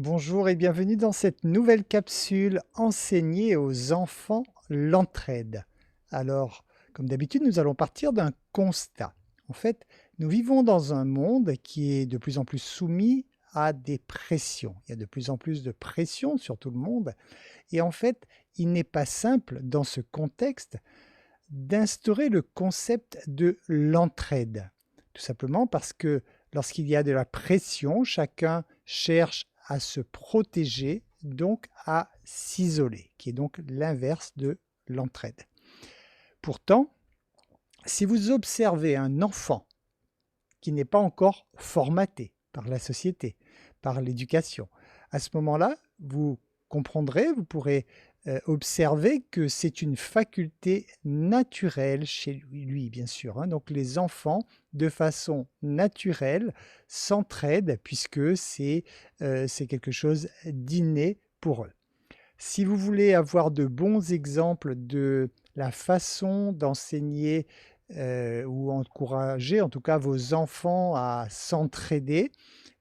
Bonjour et bienvenue dans cette nouvelle capsule Enseigner aux enfants l'entraide. Alors, comme d'habitude, nous allons partir d'un constat. En fait, nous vivons dans un monde qui est de plus en plus soumis à des pressions. Il y a de plus en plus de pression sur tout le monde. Et en fait, il n'est pas simple, dans ce contexte, d'instaurer le concept de l'entraide. Tout simplement parce que lorsqu'il y a de la pression, chacun cherche à se protéger, donc à s'isoler, qui est donc l'inverse de l'entraide. Pourtant, si vous observez un enfant qui n'est pas encore formaté par la société, par l'éducation, à ce moment-là, vous comprendrez, vous pourrez observer que c'est une faculté naturelle chez lui, bien sûr. Donc les enfants, de façon naturelle, s'entraident puisque c'est quelque chose d'inné pour eux. Si vous voulez avoir de bons exemples de la façon d'enseigner ou encourager en tout cas vos enfants à s'entraider,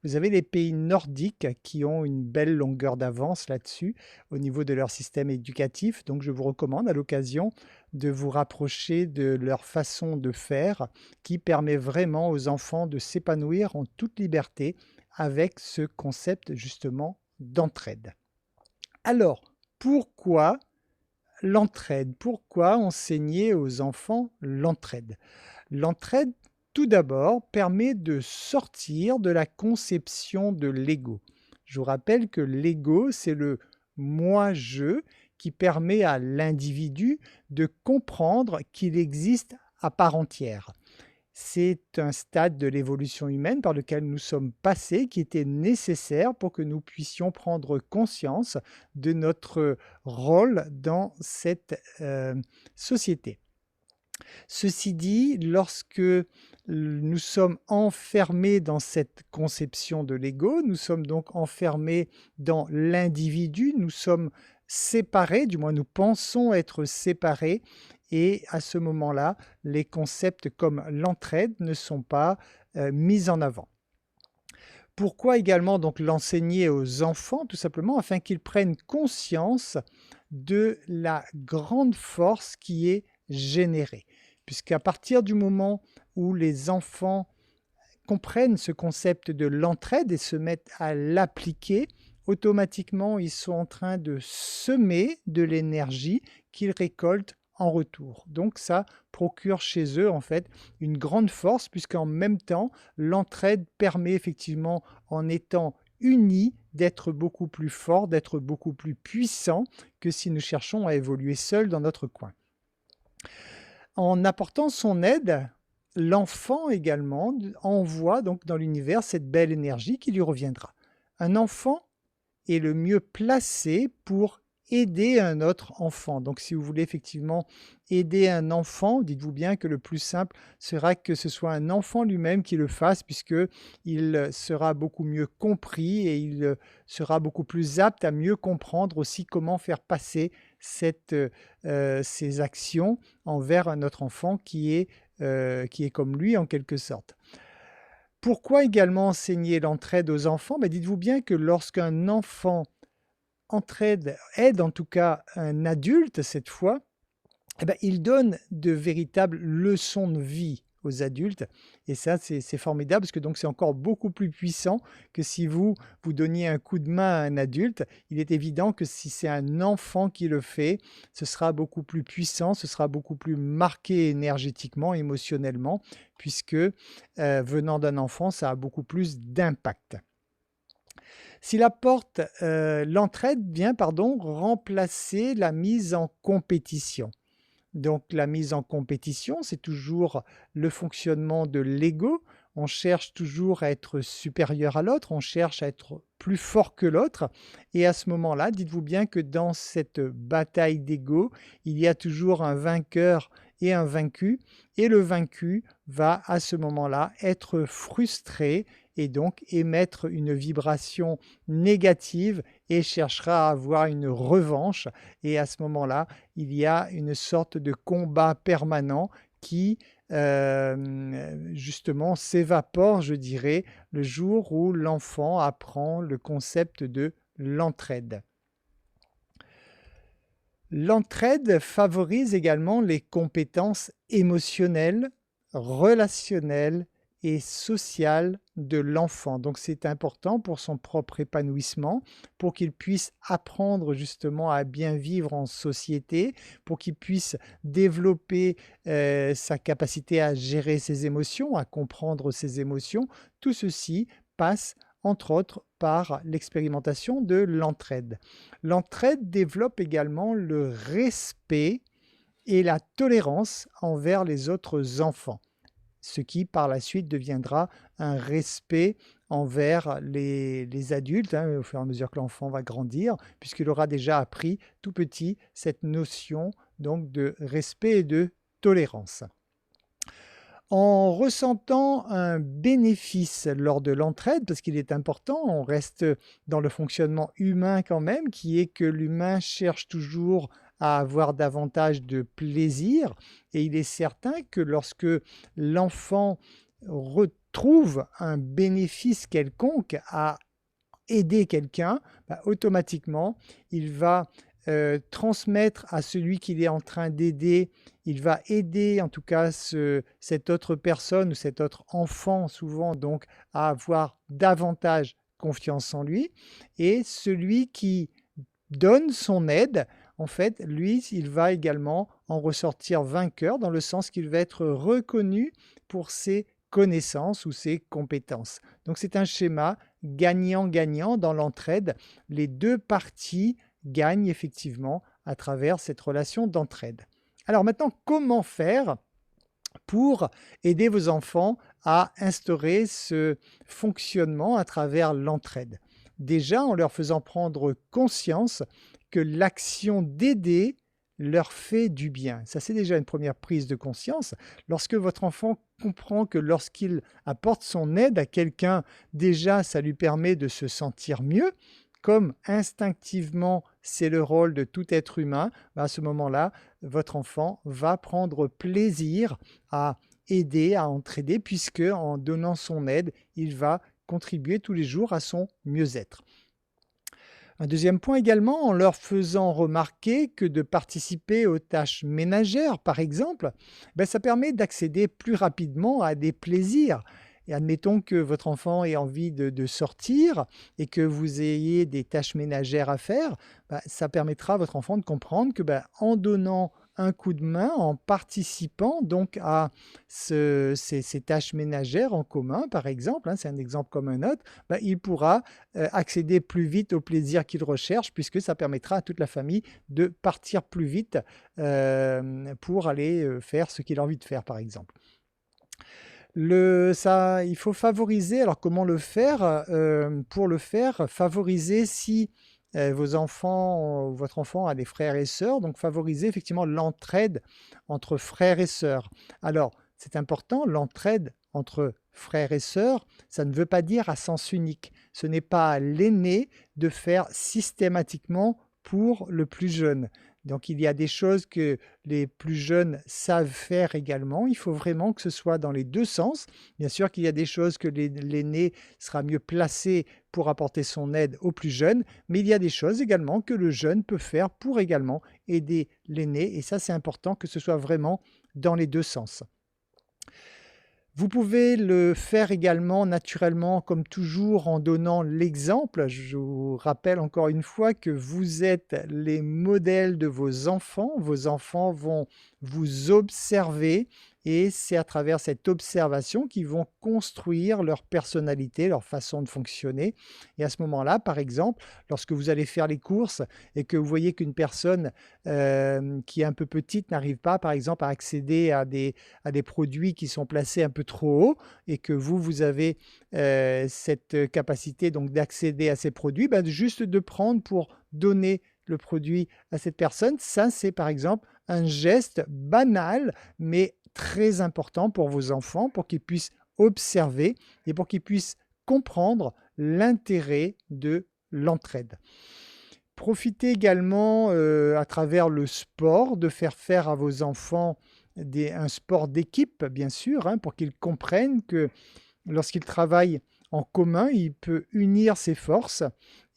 vous avez les pays nordiques qui ont une belle longueur d'avance là-dessus au niveau de leur système éducatif. Donc je vous recommande à l'occasion de vous rapprocher de leur façon de faire qui permet vraiment aux enfants de s'épanouir en toute liberté avec ce concept justement d'entraide. Alors, pourquoi l'entraide? Pourquoi enseigner aux enfants l'entraide? L'entraide, tout d'abord, permet de sortir de la conception de l'ego. Je vous rappelle que l'ego, c'est le moi-je qui permet à l'individu de comprendre qu'il existe à part entière. C'est un stade de l'évolution humaine par lequel nous sommes passés, qui était nécessaire pour que nous puissions prendre conscience de notre rôle dans cette société. Ceci dit, lorsque nous sommes enfermés dans cette conception de l'ego, nous sommes donc enfermés dans l'individu, nous sommes séparés, du moins nous pensons être séparés, et à ce moment-là, les concepts comme l'entraide ne sont pas mis en avant. Pourquoi également donc l'enseigner aux enfants? Tout simplement afin qu'ils prennent conscience de la grande force qui est générée. Puisqu'à partir du moment où les enfants comprennent ce concept de l'entraide et se mettent à l'appliquer, automatiquement ils sont en train de semer de l'énergie qu'ils récoltent en retour. Donc ça procure chez eux en fait une grande force puisqu'en même temps l'entraide permet effectivement, en étant unis, d'être beaucoup plus fort, d'être beaucoup plus puissant que si nous cherchons à évoluer seuls dans notre coin. En apportant son aide, l'enfant également envoie donc dans l'univers cette belle énergie qui lui reviendra. Un enfant est le mieux placé pour aider un autre enfant. Donc si vous voulez effectivement aider un enfant, dites-vous bien que le plus simple sera que ce soit un enfant lui-même qui le fasse, puisqu'il sera beaucoup mieux compris et il sera beaucoup plus apte à mieux comprendre aussi comment faire passer ces actions envers un autre enfant qui est comme lui en quelque sorte. Pourquoi également enseigner l'entraide aux enfants? Dites-vous bien que lorsqu'un enfant aide en tout cas un adulte cette fois, il donne de véritables leçons de vie aux adultes et ça c'est formidable parce que donc c'est encore beaucoup plus puissant que si vous donniez un coup de main à un adulte. Il est évident que si c'est un enfant qui le fait, ce sera beaucoup plus puissant, ce sera beaucoup plus marqué énergétiquement, émotionnellement, puisque venant d'un enfant, ça a beaucoup plus d'impact. Si l'entraide vient remplacer la mise en compétition. Donc la mise en compétition, c'est toujours le fonctionnement de l'ego. On cherche toujours à être supérieur à l'autre, on cherche à être plus fort que l'autre. Et à ce moment-là, dites-vous bien que dans cette bataille d'ego, il y a toujours un vainqueur et un vaincu. Et le vaincu va à ce moment-là être frustré et donc émettre une vibration négative et cherchera à avoir une revanche. Et à ce moment-là, il y a une sorte de combat permanent qui justement s'évapore, je dirais, le jour où l'enfant apprend le concept de l'entraide. L'entraide favorise également les compétences émotionnelles, relationnelles et sociales de l'enfant. Donc c'est important pour son propre épanouissement, pour qu'il puisse apprendre justement à bien vivre en société, pour qu'il puisse développer sa capacité à gérer ses émotions, à comprendre ses émotions. Tout ceci passe entre autres par l'expérimentation de l'entraide. L'entraide développe également le respect et la tolérance envers les autres enfants, ce qui par la suite deviendra un respect envers les adultes, au fur et à mesure que l'enfant va grandir, puisqu'il aura déjà appris tout petit cette notion donc de respect et de tolérance. En ressentant un bénéfice lors de l'entraide, parce qu'il est important, on reste dans le fonctionnement humain quand même, qui est que l'humain cherche toujours à avoir davantage de plaisir, et il est certain que lorsque l'enfant retrouve un bénéfice quelconque à aider quelqu'un, automatiquement, il va transmettre à celui qu'il est en train d'aider, il va aider en tout cas cette autre personne ou cet autre enfant souvent donc à avoir davantage confiance en lui, et celui qui donne son aide, en fait, lui, il va également en ressortir vainqueur dans le sens qu'il va être reconnu pour ses connaissances ou ses compétences. Donc c'est un schéma gagnant-gagnant dans l'entraide. Les deux parties gagnent effectivement à travers cette relation d'entraide. Alors maintenant, comment faire pour aider vos enfants à instaurer ce fonctionnement à travers l'entraide? Déjà, en leur faisant prendre conscience que l'action d'aider leur fait du bien. Ça, c'est déjà une première prise de conscience. Lorsque votre enfant comprend que lorsqu'il apporte son aide à quelqu'un, déjà, ça lui permet de se sentir mieux, comme instinctivement c'est le rôle de tout être humain, à ce moment-là, votre enfant va prendre plaisir à aider, à entraider, puisque en donnant son aide, il va contribuer tous les jours à son mieux-être. Un deuxième point également, en leur faisant remarquer que de participer aux tâches ménagères, par exemple, ça permet d'accéder plus rapidement à des plaisirs. Et admettons que votre enfant ait envie de sortir et que vous ayez des tâches ménagères à faire, ça permettra à votre enfant de comprendre que en donnant un coup de main, en participant donc à ces tâches ménagères en commun, par exemple, c'est un exemple comme un autre, il pourra accéder plus vite au plaisir qu'il recherche, puisque ça permettra à toute la famille de partir plus vite pour aller faire ce qu'il a envie de faire, par exemple. Il faut favoriser, alors comment le faire? Pour le faire, favoriser si votre enfant a des frères et sœurs, donc favoriser effectivement l'entraide entre frères et sœurs. Alors, c'est important, l'entraide entre frères et sœurs, ça ne veut pas dire à sens unique. Ce n'est pas à l'aîné de faire systématiquement pour le plus jeune. Donc il y a des choses que les plus jeunes savent faire également. Il faut vraiment que ce soit dans les deux sens. Bien sûr qu'il y a des choses que l'aîné sera mieux placé pour apporter son aide aux plus jeunes, mais il y a des choses également que le jeune peut faire pour également aider l'aîné. Et ça, c'est important que ce soit vraiment dans les deux sens. Vous pouvez le faire également naturellement, comme toujours, en donnant l'exemple. Je vous rappelle encore une fois que vous êtes les modèles de vos enfants. Vos enfants vont vous observer et c'est à travers cette observation qu'ils vont construire leur personnalité, leur façon de fonctionner. Et à ce moment-là, par exemple, lorsque vous allez faire les courses et que vous voyez qu'une personne qui est un peu petite n'arrive pas, par exemple, à accéder à des produits qui sont placés un peu trop haut et que vous avez cette capacité donc d'accéder à ces produits, juste de prendre pour donner le produit à cette personne, ça c'est par exemple un geste banal mais très important pour vos enfants, pour qu'ils puissent observer et pour qu'ils puissent comprendre l'intérêt de l'entraide. Profitez également à travers le sport de faire faire à vos enfants un sport d'équipe, bien sûr, hein, pour qu'ils comprennent que lorsqu'ils travaillent en commun, il peut unir ses forces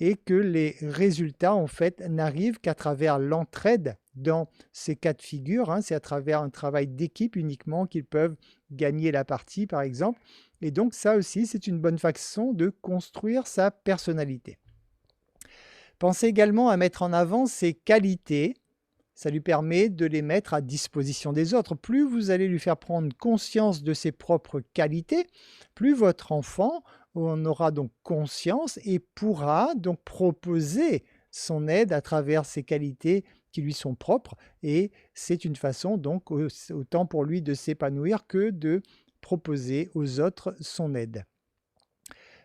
et que les résultats, en fait, n'arrivent qu'à travers l'entraide dans ces cas de figure, hein. C'est à travers un travail d'équipe uniquement qu'ils peuvent gagner la partie, par exemple. Et donc ça aussi, c'est une bonne façon de construire sa personnalité. Pensez également à mettre en avant ses qualités. Ça lui permet de les mettre à disposition des autres. Plus vous allez lui faire prendre conscience de ses propres qualités, plus votre enfant en aura donc conscience et pourra donc proposer son aide à travers ses qualités qui lui sont propres. Et c'est une façon donc autant pour lui de s'épanouir que de proposer aux autres son aide.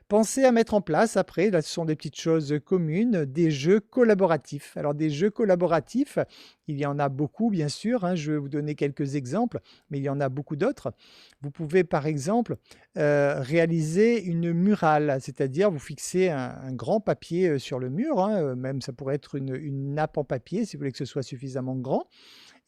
Pensez à mettre en place après, là ce sont des petites choses communes, des jeux collaboratifs. Alors des jeux collaboratifs, il y en a beaucoup bien sûr, hein, je vais vous donner quelques exemples, mais il y en a beaucoup d'autres. Vous pouvez par exemple réaliser une murale, c'est-à-dire vous fixez un grand papier sur le mur, hein, même ça pourrait être une nappe en papier si vous voulez que ce soit suffisamment grand.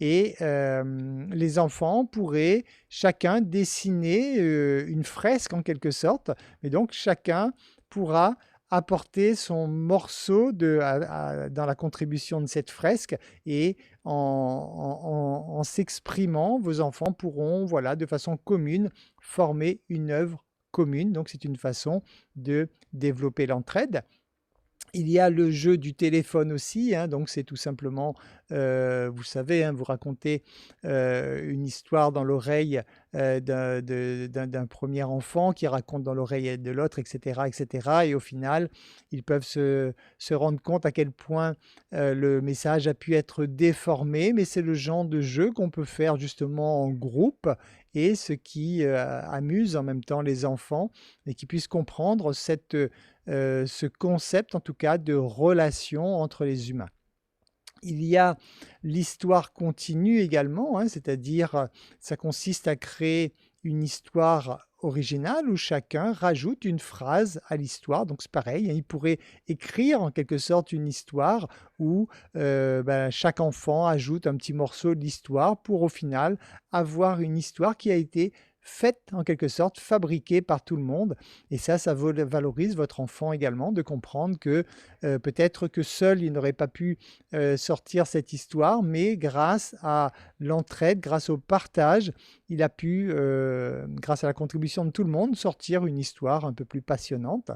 Et les enfants pourraient chacun dessiner une fresque en quelque sorte, mais donc chacun pourra apporter son morceau dans la contribution de cette fresque et en s'exprimant, vos enfants pourront, voilà, de façon commune, former une œuvre commune. Donc c'est une façon de développer l'entraide. Il y a le jeu du téléphone aussi, hein, donc c'est tout simplement, vous savez, hein, vous racontez une histoire dans l'oreille d'un premier enfant qui raconte dans l'oreille de l'autre, etc., etc. Et au final, ils peuvent se rendre compte à quel point le message a pu être déformé, mais c'est le genre de jeu qu'on peut faire justement en groupe et ce qui amuse en même temps les enfants et qui puissent comprendre ce concept en tout cas de relation entre les humains. Il y a l'histoire continue également, hein, c'est-à-dire ça consiste à créer une histoire originale où chacun rajoute une phrase à l'histoire. Donc c'est pareil, hein, il pourrait écrire en quelque sorte une histoire où chaque enfant ajoute un petit morceau de l'histoire pour au final avoir une histoire qui a été faite en quelque sorte, fabriquée par tout le monde. Et ça valorise votre enfant également de comprendre que peut-être que seul il n'aurait pas pu sortir cette histoire, mais grâce à l'entraide, grâce au partage, il a pu, grâce à la contribution de tout le monde, sortir une histoire un peu plus passionnante.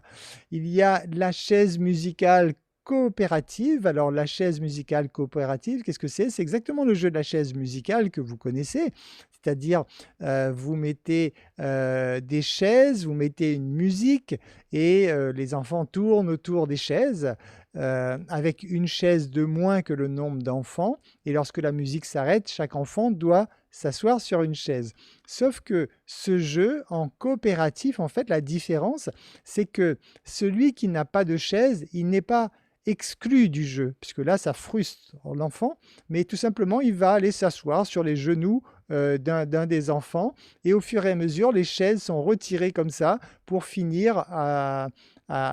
Il y a la chaise musicale coopérative. Alors la chaise musicale coopérative, qu'est-ce que c'est? C'est exactement le jeu de la chaise musicale que vous connaissez, c'est-à-dire vous mettez des chaises, vous mettez une musique et les enfants tournent autour des chaises avec une chaise de moins que le nombre d'enfants et lorsque la musique s'arrête, chaque enfant doit s'asseoir sur une chaise. Sauf que ce jeu en coopératif, en fait, la différence, c'est que celui qui n'a pas de chaise, il n'est pas exclu du jeu, puisque là, ça frustre l'enfant, mais tout simplement, il va aller s'asseoir sur les genoux d'un des enfants, et au fur et à mesure, les chaises sont retirées comme ça pour finir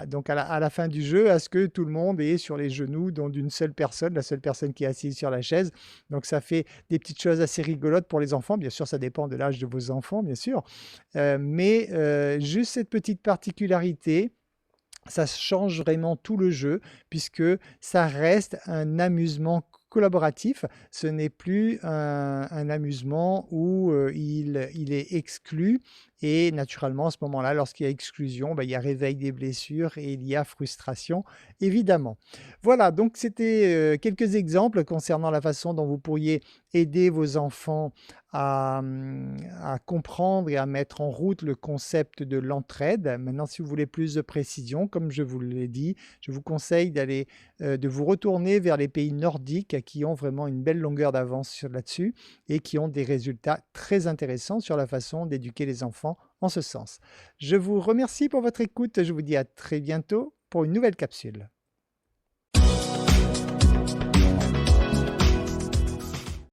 donc à la fin du jeu, à ce que tout le monde est sur les genoux d'une seule personne, la seule personne qui est assise sur la chaise. Donc ça fait des petites choses assez rigolotes pour les enfants. Bien sûr, ça dépend de l'âge de vos enfants, bien sûr. Mais juste cette petite particularité, ça change vraiment tout le jeu puisque ça reste un amusement collaboratif. Ce n'est plus un amusement où il est exclu et naturellement à ce moment-là, lorsqu'il y a exclusion, il y a réveil des blessures et il y a frustration évidemment. Voilà, donc c'était quelques exemples concernant la façon dont vous pourriez aider vos enfants à comprendre et à mettre en route le concept de l'entraide. Maintenant, si vous voulez plus de précision, comme je vous l'ai dit, je vous conseille de vous retourner vers les pays nordiques qui ont vraiment une belle longueur d'avance là-dessus et qui ont des résultats très intéressants sur la façon d'éduquer les enfants en ce sens. Je vous remercie pour votre écoute. Je vous dis à très bientôt pour une nouvelle capsule.